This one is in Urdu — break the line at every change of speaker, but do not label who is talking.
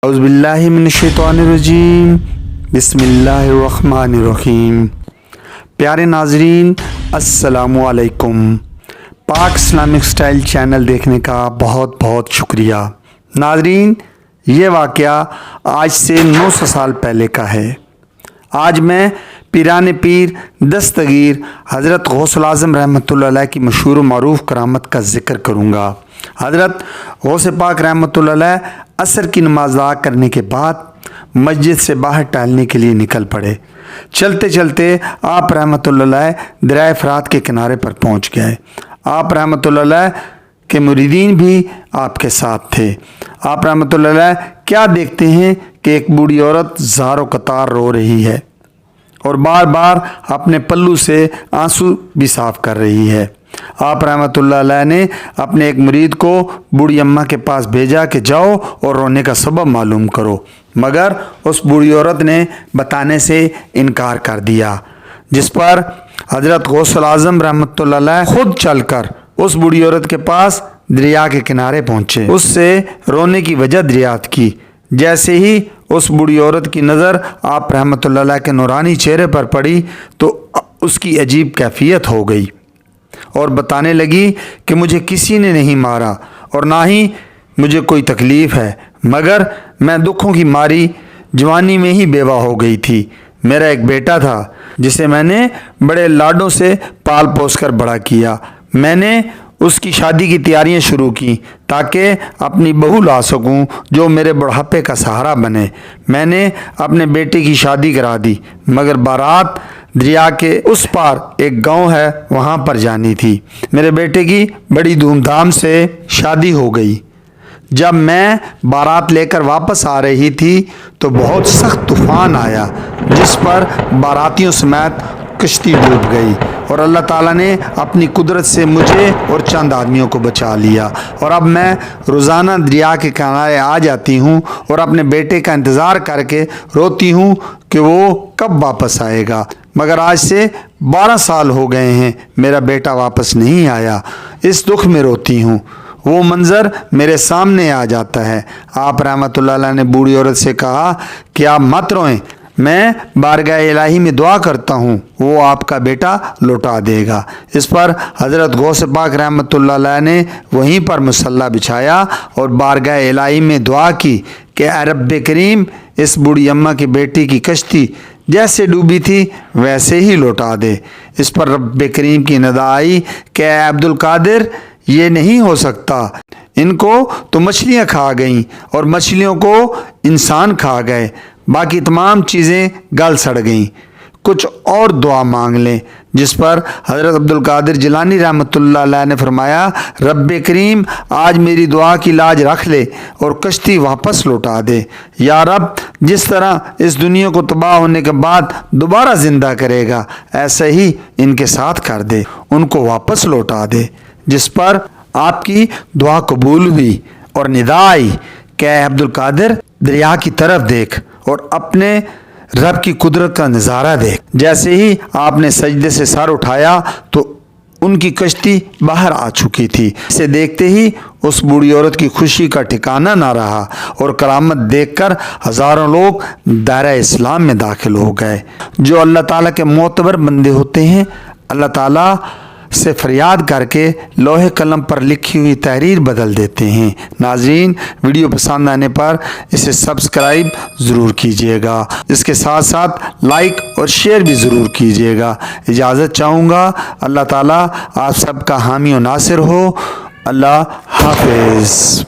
اعوذ باللہ من الشیطان الرجیم بسم اللہ الرحمن الرحیم۔ پیارے ناظرین السلام علیکم۔ پاک اسلامک سٹائل چینل دیکھنے کا بہت بہت شکریہ۔ ناظرین، یہ واقعہ آج سے 900 سال پہلے کا ہے۔ آج میں پیران پیر دستگیر حضرت غوث العظم رحمۃ اللہ علیہ کی مشہور و معروف کرامت کا ذکر کروں گا۔ حضرت غوث پاک رحمۃ اللہ علیہ عصر کی نماز ادا کرنے کے بعد مسجد سے باہر ٹہلنے کے لیے نکل پڑے۔ چلتے چلتے آپ رحمۃ اللہ علیہ دریائے فرات کے کنارے پر پہنچ گئے۔ آپ رحمۃ اللہ علیہ کے مریدین بھی آپ کے ساتھ تھے۔ آپ رحمۃ اللہ علیہ کیا دیکھتے ہیں کہ ایک بوڑھی عورت زار و قطار رو رہی ہے اور بار بار اپنے پلو سے آنسو بھی صاف کر رہی ہے۔ آپ رحمۃ اللہ علیہ نے اپنے ایک مرید کو بوڑھی اماں کے پاس بھیجا کہ جاؤ اور رونے کا سبب معلوم کرو، مگر اس بوڑھی عورت نے بتانے سے انکار کر دیا، جس پر حضرت غوث العظم رحمۃ اللہ علیہ خود چل کر اس بوڑھی عورت کے پاس دریا کے کنارے پہنچے، اس سے رونے کی وجہ دریافت کی۔ جیسے ہی اس بوڑھی عورت کی نظر آپ رحمۃ اللہ علیہ کے نورانی چہرے پر پڑی تو اس کی عجیب کیفیت ہو گئی اور بتانے لگی کہ مجھے کسی نے نہیں مارا اور نہ ہی مجھے کوئی تکلیف ہے، مگر میں دکھوں کی ماری جوانی میں ہی بیوہ ہو گئی تھی۔ میرا ایک بیٹا تھا جسے میں نے بڑے لاڈوں سے پال پوس کر بڑا کیا۔ میں نے اس کی شادی کی تیاریاں شروع کی تاکہ اپنی بہو لا سکوں جو میرے بڑھاپے کا سہارا بنے۔ میں نے اپنے بیٹے کی شادی کرا دی، مگر بارات دریا کے اس پار ایک گاؤں ہے وہاں پر جانی تھی۔ میرے بیٹے کی بڑی دھوم دھام سے شادی ہو گئی۔ جب میں بارات لے کر واپس آ رہی تھی تو بہت سخت طوفان آیا، جس پر باراتیوں سمیت کشتی ڈوب گئی اور اللہ تعالیٰ نے اپنی قدرت سے مجھے اور چند آدمیوں کو بچا لیا، اور اب میں روزانہ دریا کے کنارے آ جاتی ہوں اور اپنے بیٹے کا انتظار کر کے روتی ہوں کہ وہ کب واپس آئے گا، مگر آج سے 12 سال ہو گئے ہیں میرا بیٹا واپس نہیں آیا۔ اس دکھ میں روتی ہوں، وہ منظر میرے سامنے آ جاتا ہے۔ آپ رحمۃ اللہ علیہ نے بوڑھی عورت سے کہا کہ آپ مت روئیں، میں بارگاہ الہی میں دعا کرتا ہوں، وہ آپ کا بیٹا لوٹا دے گا۔ اس پر حضرت غوث پاک رحمۃ اللہ علیہ نے وہیں پر مصلی بچھایا اور بارگاہ الہی میں دعا کی کہ اے رب کریم، اس بوڑھی اماں کی بیٹی کی کشتی جیسے ڈوبی تھی ویسے ہی لوٹا دے۔ اس پر رب کریم کی ندا آئی کہ اے عبد القادر، یہ نہیں ہو سکتا، ان کو تو مچھلیاں کھا گئیں اور مچھلیوں کو انسان کھا گئے، باقی تمام چیزیں گل سڑ گئیں، کچھ اور دعا مانگ لیں۔ جس پر حضرت عبد القادر جیلانی رحمۃ اللہ علیہ نے فرمایا، رب کریم آج میری دعا کی لاج رکھ لے اور کشتی واپس لوٹا دے۔ یا رب، جس طرح اس دنیا کو تباہ ہونے کے بعد دوبارہ زندہ کرے گا، ایسے ہی ان کے ساتھ کر دے، ان کو واپس لوٹا دے۔ جس پر آپ کی دعا قبول ہوئی اور ندا آئی کہ اے عبد القادر، دریا کی طرف دیکھ اور اپنے رب کی قدرت کا نظارہ دیکھ۔ جیسے ہی آپ نے سجدے سے سر اٹھایا تو ان کی کشتی باہر آ چکی تھی۔ اسے دیکھتے ہی اس بوڑھی عورت کی خوشی کا ٹھکانہ نہ رہا اور کرامت دیکھ کر ہزاروں لوگ دائرہ اسلام میں داخل ہو گئے۔ جو اللہ تعالیٰ کے معتبر بندے ہوتے ہیں، اللہ تعالیٰ سے فریاد کر کے لوح قلم پر لکھی ہوئی تحریر بدل دیتے ہیں۔ ناظرین، ویڈیو پسند آنے پر اسے سبسکرائب ضرور کیجیے گا، اس کے ساتھ ساتھ لائک اور شیئر بھی ضرور کیجیے گا۔ اجازت چاہوں گا، اللہ تعالیٰ آپ سب کا حامی و ناصر ہو۔ اللہ حافظ۔